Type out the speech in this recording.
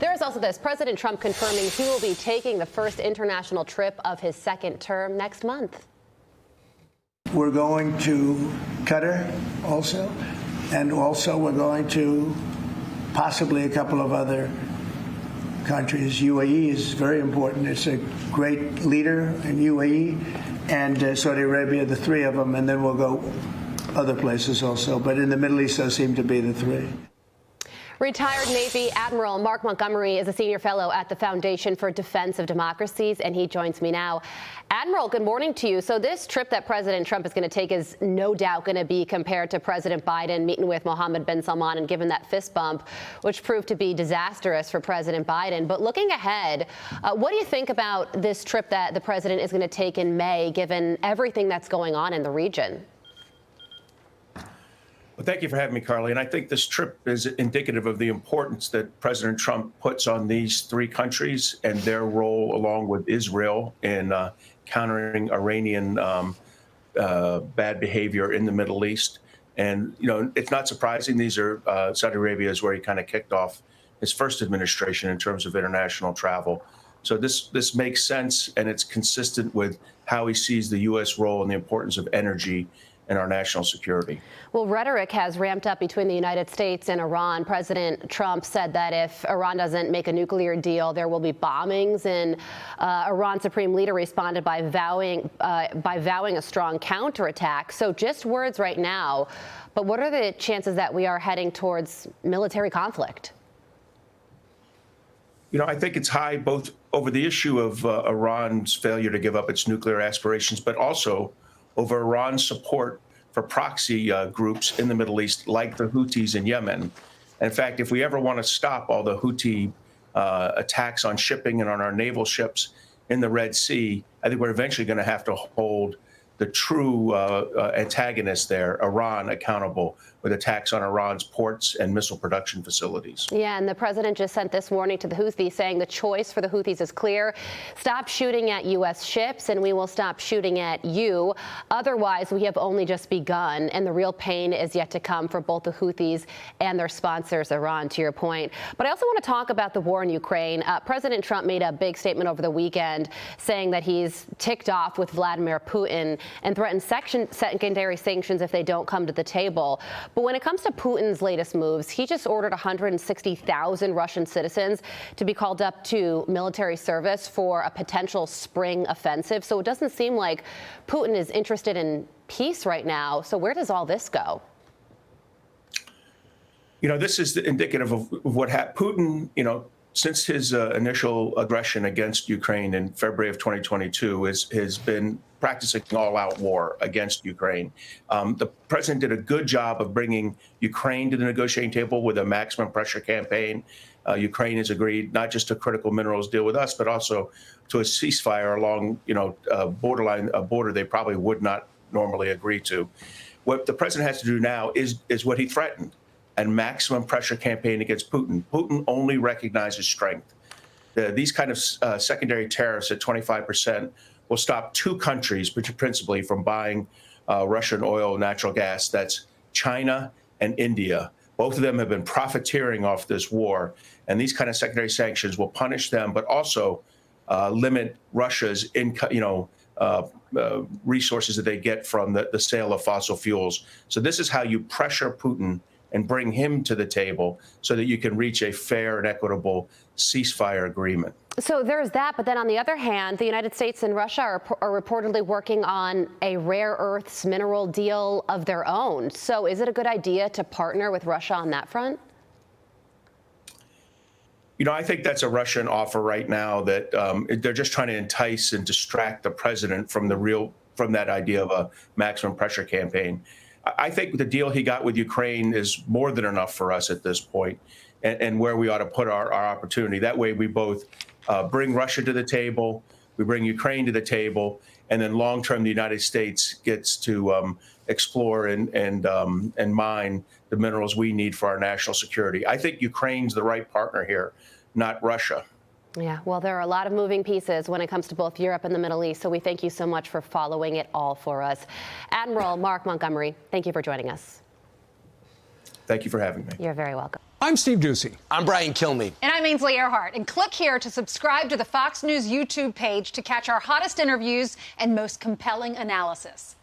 There is also this. President Trump confirming he will be taking the first international trip of his second term next month. We're going to Qatar also, and also we're going to possibly a couple of other countries. UAE is very important. It's a great leader in UAE and Saudi Arabia, the three of them, and then we'll go other places also. But in the Middle East, those seem to be the three. Retired Navy Admiral Mark Montgomery is a senior fellow at the Foundation for Defense of Democracies, and he joins me now. Admiral, good morning to you. So this trip that President Trump is going to take is no doubt going to be compared to President Biden meeting with Mohammed bin Salman and given that fist bump, which proved to be disastrous for President Biden. But looking ahead, what do you think about this trip that the president is going to take in May, given everything that's going on in the region? Well, thank you for having me, Carly. And I think this trip is indicative of the importance that President Trump puts on these three countries and their role, along with Israel, in countering Iranian bad behavior in the Middle East. And, you know, it's not surprising. These are Saudi Arabia is where he kind of kicked off his first administration in terms of international travel. So this makes sense, and it's consistent with how he sees the U.S. role and the importance of energy and our national security. Well, rhetoric has ramped up between the United States and Iran. President Trump said that if Iran doesn't make a nuclear deal, there will be bombings. And Iran's supreme leader responded by vowing a strong counterattack. So just words right now. But what are the chances that we are heading towards military conflict? You know, I think it's high both over the issue of Iran's failure to give up its nuclear aspirations, but also over Iran's support for proxy groups in the Middle East, like the Houthis in Yemen. In fact, if we ever want to stop all the Houthi attacks on shipping and on our naval ships in the Red Sea, I think we're eventually going to have to hold the true antagonist there, Iran, accountable with attacks on Iran's ports and missile production facilities. Yeah, and the president just sent this warning to the Houthis, saying the choice for the Houthis is clear. Stop shooting at U.S. ships, and we will stop shooting at you. Otherwise, we have only just begun, and the real pain is yet to come for both the Houthis and their sponsors, Iran, to your point. But I also want to talk about the war in Ukraine. President Trump made a big statement over the weekend saying that he's ticked off with Vladimir Putin and threatened secondary sanctions if they don't come to the table. But when it comes to Putin's latest moves, he just ordered 160,000 Russian citizens to be called up to military service for a potential spring offensive. So it doesn't seem like Putin is interested in peace right now. So where does all this go? You know, this is indicative of what happened. Putin, you know, since his initial aggression against Ukraine in February of 2022, has been practicing all-out war against Ukraine. The president did a good job of bringing Ukraine to the negotiating table with a maximum pressure campaign. Ukraine has agreed not just to critical minerals deal with us, but also to a ceasefire along, you know, a border they probably would not normally agree to. What the president has to do now is what he threatened, and maximum pressure campaign against Putin. Putin only recognizes strength. These kind of secondary tariffs at 25% will stop two countries, principally, from buying Russian oil and natural gas. That's China and India. Both of them have been profiteering off this war. And these kind of secondary sanctions will punish them, but also limit Russia's resources that they get from the sale of fossil fuels. So this is how you pressure Putin and bring him to the table so that you can reach a fair and equitable ceasefire agreement. So there's that, but then on the other hand, the United States and Russia are reportedly working on a rare earths mineral deal of their own. So is it a good idea to partner with Russia on that front? You know, I think that's a Russian offer right now that they're just trying to entice and distract the president from that idea of a maximum pressure campaign. I think the deal he got with Ukraine is more than enough for us at this point, and where we ought to put our opportunity. That way we both bring Russia to the table, we bring Ukraine to the table, and then long-term the United States gets to explore and mine the minerals we need for our national security. I think Ukraine's the right partner here, not Russia. Yeah, well, there are a lot of moving pieces when it comes to both Europe and the Middle East, so we thank you so much for following it all for us. Admiral Mark Montgomery, thank you for joining us. Thank you for having me. You're very welcome. I'm Steve Doocy. I'm Brian Kilmeade. And I'm Ainsley Earhart. And click here to subscribe to the Fox News YouTube page to catch our hottest interviews and most compelling analysis.